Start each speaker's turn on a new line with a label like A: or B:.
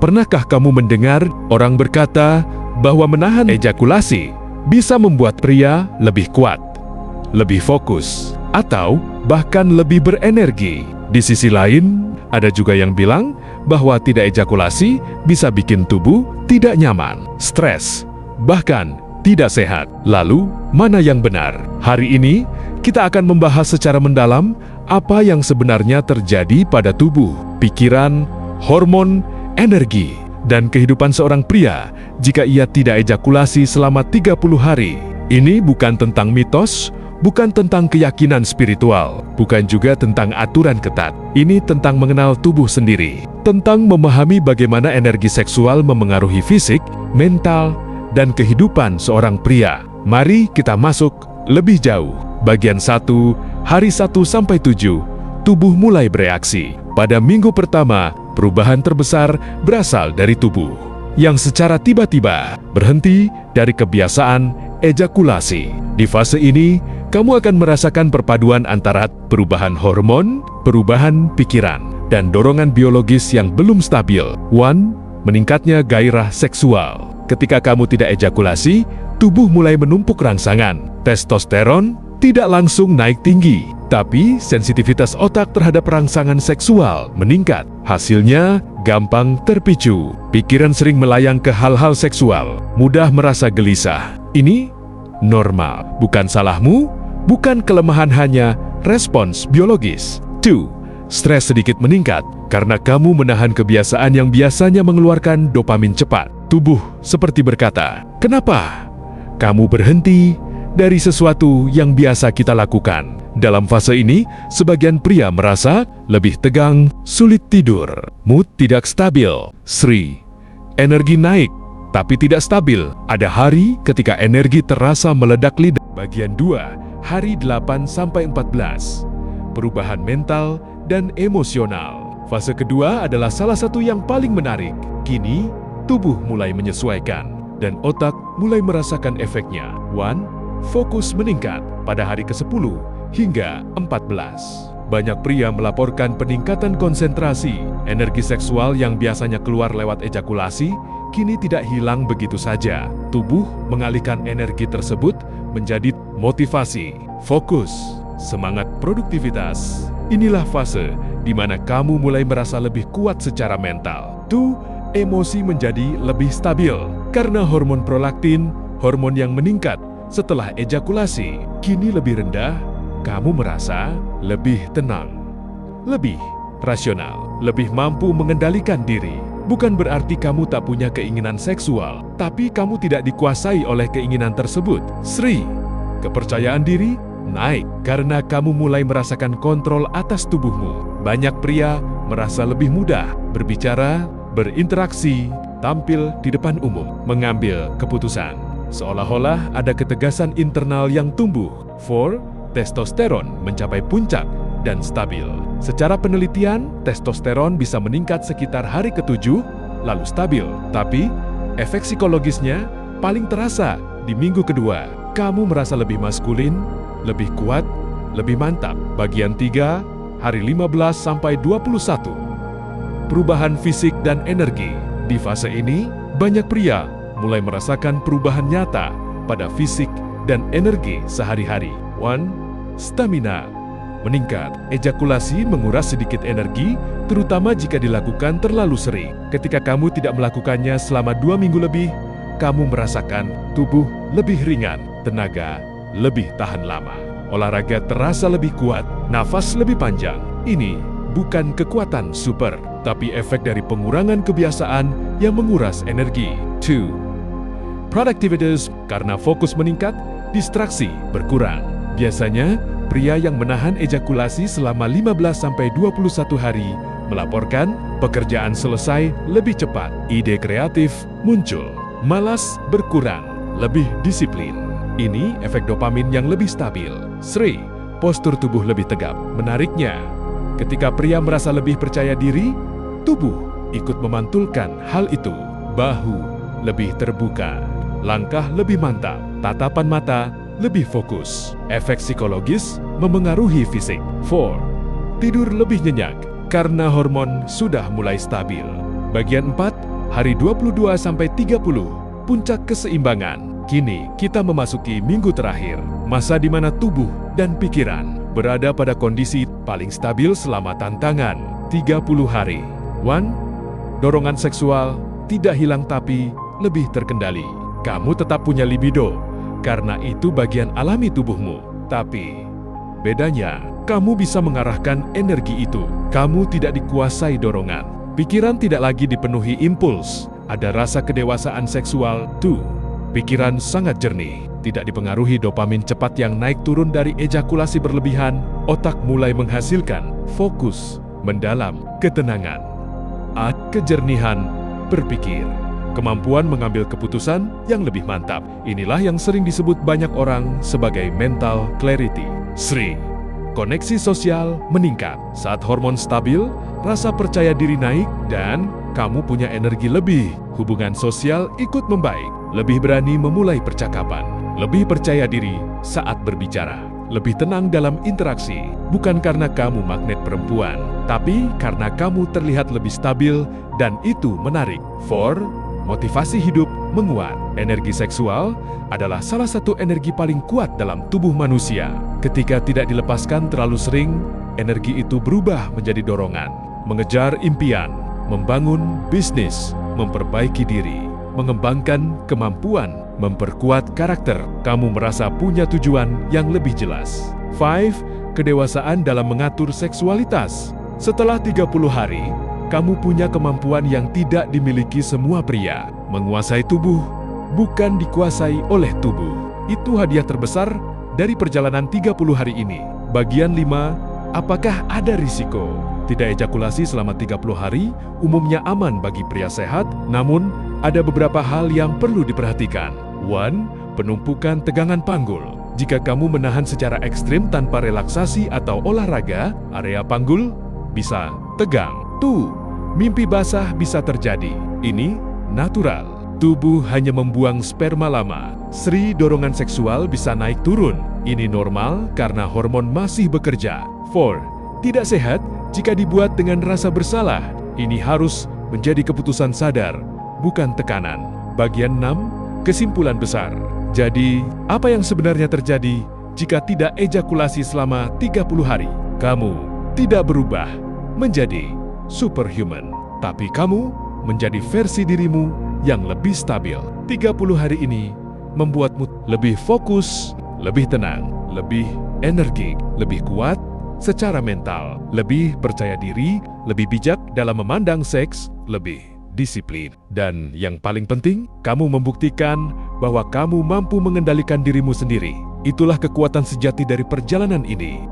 A: Pernahkah kamu mendengar orang berkata bahwa menahan ejakulasi bisa membuat pria lebih kuat, lebih fokus, atau bahkan lebih berenergi? Di sisi lain, ada juga yang bilang bahwa tidak ejakulasi bisa bikin tubuh tidak nyaman, stres, bahkan tidak sehat. Lalu, mana yang benar? Hari ini, kita akan membahas secara mendalam apa yang sebenarnya terjadi pada tubuh, pikiran, hormon, energi, dan kehidupan seorang pria jika ia tidak ejakulasi selama 30 hari. Ini bukan tentang mitos, bukan tentang keyakinan spiritual, bukan juga tentang aturan ketat. Ini tentang mengenal tubuh sendiri, tentang memahami bagaimana energi seksual memengaruhi fisik, mental, dan kehidupan seorang pria. Mari kita masuk lebih jauh. Bagian 1, hari 1-7, tubuh mulai bereaksi. Pada minggu pertama, perubahan terbesar berasal dari tubuh, yang secara tiba-tiba berhenti dari kebiasaan ejakulasi. Di fase ini, kamu akan merasakan perpaduan antara perubahan hormon, perubahan pikiran, dan dorongan biologis yang belum stabil. 1. Meningkatnya gairah seksual. Ketika kamu tidak ejakulasi, tubuh mulai menumpuk rangsangan. Testosteron tidak langsung naik tinggi, tapi sensitivitas otak terhadap rangsangan seksual meningkat. Hasilnya, gampang terpicu. Pikiran sering melayang ke hal-hal seksual, mudah merasa gelisah. Ini normal, bukan salahmu, bukan kelemahan, hanya respons biologis. 2. Stres sedikit meningkat karena kamu menahan kebiasaan yang biasanya mengeluarkan dopamin cepat. Tubuh seperti berkata, "Kenapa kamu berhenti dari sesuatu yang biasa kita lakukan?" Dalam fase ini, sebagian pria merasa lebih tegang, sulit tidur, mood tidak stabil. 3. Energi naik, tapi tidak stabil. Ada hari ketika energi terasa meledak lidah. Bagian 2, hari 8-14. Perubahan mental dan emosional. Fase kedua adalah salah satu yang paling menarik. Kini, tubuh mulai menyesuaikan, dan otak mulai merasakan efeknya. 1. Fokus meningkat pada hari ke-10 hingga 14. Banyak pria melaporkan peningkatan konsentrasi. Energi seksual yang biasanya keluar lewat ejakulasi, kini tidak hilang begitu saja. Tubuh mengalihkan energi tersebut menjadi motivasi, fokus, semangat, produktivitas. Inilah fase di mana kamu mulai merasa lebih kuat secara mental. 2. Emosi menjadi lebih stabil. Karena hormon prolaktin, hormon yang meningkat setelah ejakulasi, kini lebih rendah. Kamu merasa lebih tenang, lebih rasional, lebih mampu mengendalikan diri. Bukan berarti kamu tak punya keinginan seksual, tapi kamu tidak dikuasai oleh keinginan tersebut. 3. Kepercayaan diri naik karena kamu mulai merasakan kontrol atas tubuhmu. Banyak pria merasa lebih mudah berbicara, berinteraksi, tampil di depan umum, mengambil keputusan. Seolah-olah ada ketegasan internal yang tumbuh. 4. Testosteron mencapai puncak dan stabil. Secara penelitian, testosteron bisa meningkat sekitar hari ke-7, lalu stabil. Tapi, efek psikologisnya paling terasa di minggu kedua. Kamu merasa lebih maskulin, lebih kuat, lebih mantap. Bagian 3, hari 15-21. Perubahan fisik dan energi. Di fase ini, banyak pria mulai merasakan perubahan nyata pada fisik dan energi sehari-hari. 1. Stamina meningkat. Ejakulasi menguras sedikit energi, terutama jika dilakukan terlalu sering. Ketika kamu tidak melakukannya selama 2 minggu lebih, kamu merasakan tubuh lebih ringan, tenaga lebih tahan lama. Olahraga terasa lebih kuat, nafas lebih panjang. Ini bukan kekuatan super, tapi efek dari pengurangan kebiasaan yang menguras energi. 2. Productivitas, karena fokus meningkat, distraksi berkurang. Biasanya, pria yang menahan ejakulasi selama 15-21 hari melaporkan pekerjaan selesai lebih cepat, ide kreatif muncul, malas berkurang, lebih disiplin. Ini efek dopamin yang lebih stabil. 3. Postur tubuh lebih tegap. Menariknya, ketika pria merasa lebih percaya diri, tubuh ikut memantulkan hal itu. Bahu lebih terbuka, langkah lebih mantap, tatapan mata lebih fokus. Efek psikologis memengaruhi fisik. 4. Tidur lebih nyenyak karena hormon sudah mulai stabil. Bagian 4, Hari 22-30, puncak keseimbangan. Kini kita memasuki minggu terakhir, masa di mana tubuh dan pikiran berada pada kondisi paling stabil selama tantangan 30 hari. 1. Dorongan seksual tidak hilang tapi lebih terkendali. Kamu tetap punya libido, karena itu bagian alami tubuhmu. Tapi, bedanya, kamu bisa mengarahkan energi itu. Kamu tidak dikuasai dorongan. Pikiran tidak lagi dipenuhi impuls. Ada rasa kedewasaan seksual. 2. Pikiran sangat jernih, tidak dipengaruhi dopamin cepat yang naik turun dari ejakulasi berlebihan. Otak mulai menghasilkan fokus, mendalam, ketenangan. Kejernihan berpikir, kemampuan mengambil keputusan yang lebih mantap. Inilah yang sering disebut banyak orang sebagai mental clarity. 3. Koneksi sosial meningkat. Saat hormon stabil, rasa percaya diri naik, dan kamu punya energi lebih. Hubungan sosial ikut membaik, lebih berani memulai percakapan, lebih percaya diri saat berbicara, lebih tenang dalam interaksi, bukan karena kamu magnet perempuan, tapi karena kamu terlihat lebih stabil, dan itu menarik. 4. Motivasi hidup menguat. Energi seksual adalah salah satu energi paling kuat dalam tubuh manusia. Ketika tidak dilepaskan terlalu sering, energi itu berubah menjadi dorongan, mengejar impian, membangun bisnis, memperbaiki diri, mengembangkan kemampuan, memperkuat karakter. Kamu merasa punya tujuan yang lebih jelas. 5. Kedewasaan dalam mengatur seksualitas. Setelah 30 hari, kamu punya kemampuan yang tidak dimiliki semua pria. Menguasai tubuh, bukan dikuasai oleh tubuh. Itu hadiah terbesar dari perjalanan 30 hari ini. Bagian 5. Apakah ada risiko? Tidak ejakulasi selama 30 hari umumnya aman bagi pria sehat, namun ada beberapa hal yang perlu diperhatikan. 1. Penumpukan tegangan panggul. Jika kamu menahan secara ekstrim tanpa relaksasi atau olahraga, area panggul bisa tegang. 2. Mimpi basah bisa terjadi. Ini natural. Tubuh hanya membuang sperma lama. Sri dorongan seksual bisa naik turun. Ini normal karena hormon masih bekerja. 4. Tidak sehat jika dibuat dengan rasa bersalah. Ini harus menjadi keputusan sadar, bukan tekanan. Bagian 6. Kesimpulan besar. Jadi, apa yang sebenarnya terjadi jika tidak ejakulasi selama 30 hari? Kamu tidak berubah menjadi superhuman, tapi kamu menjadi versi dirimu yang lebih stabil. 30 hari ini membuatmu lebih fokus, lebih tenang, lebih energik, lebih kuat secara mental, lebih percaya diri, lebih bijak dalam memandang seks, lebih disiplin. Dan yang paling penting, kamu membuktikan bahwa kamu mampu mengendalikan dirimu sendiri. Itulah kekuatan sejati dari perjalanan ini.